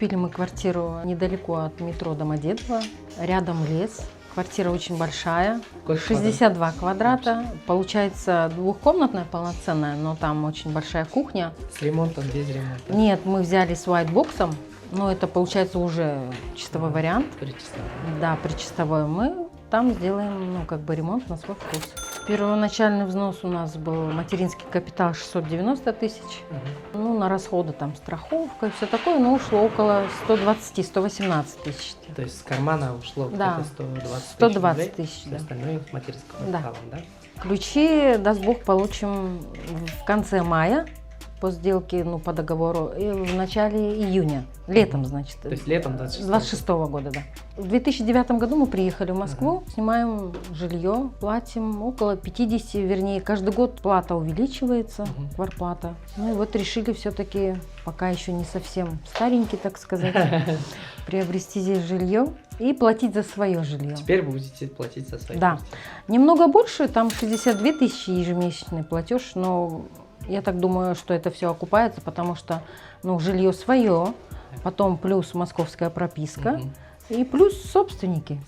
Купили мы квартиру недалеко от метро Домодедово, рядом лес. Квартира очень большая, Сколько 62 квадрата. Получается двухкомнатная полноценная, но там очень большая кухня. С ремонтом, без ремонта? Нет, мы взяли с whitebox'ом, но это получается уже чистовой вариант. Причесала. Да, причистовой. Мы там сделаем, ну, как бы ремонт на свой вкус. Первоначальный взнос у нас был материнский капитал 690 тысяч. Ну, на расходы там страховка и все такое, но ушло около 120-118 тысяч. То есть с кармана ушло Да. где-то 120 120 тысяч, Все да. остальное материнского Да. капитала, да? Ключи, даст Бог, получим в конце мая по сделке, ну, по договору, и в начале июня, летом, значит. То есть летом 26 26 года, да. В 2009 году мы приехали в Москву, снимаем жилье, платим около 50, вернее, каждый год плата увеличивается, квартплата. Ну и вот решили все-таки, пока еще не совсем старенький, так сказать, приобрести здесь жилье и платить за свое жилье. Теперь вы будете платить за свои Да. квартиры. Немного больше, там 62 тысячи ежемесячный платеж, но я так думаю, что это все окупается, потому что, ну, жилье свое, потом плюс московская прописка и плюс собственники.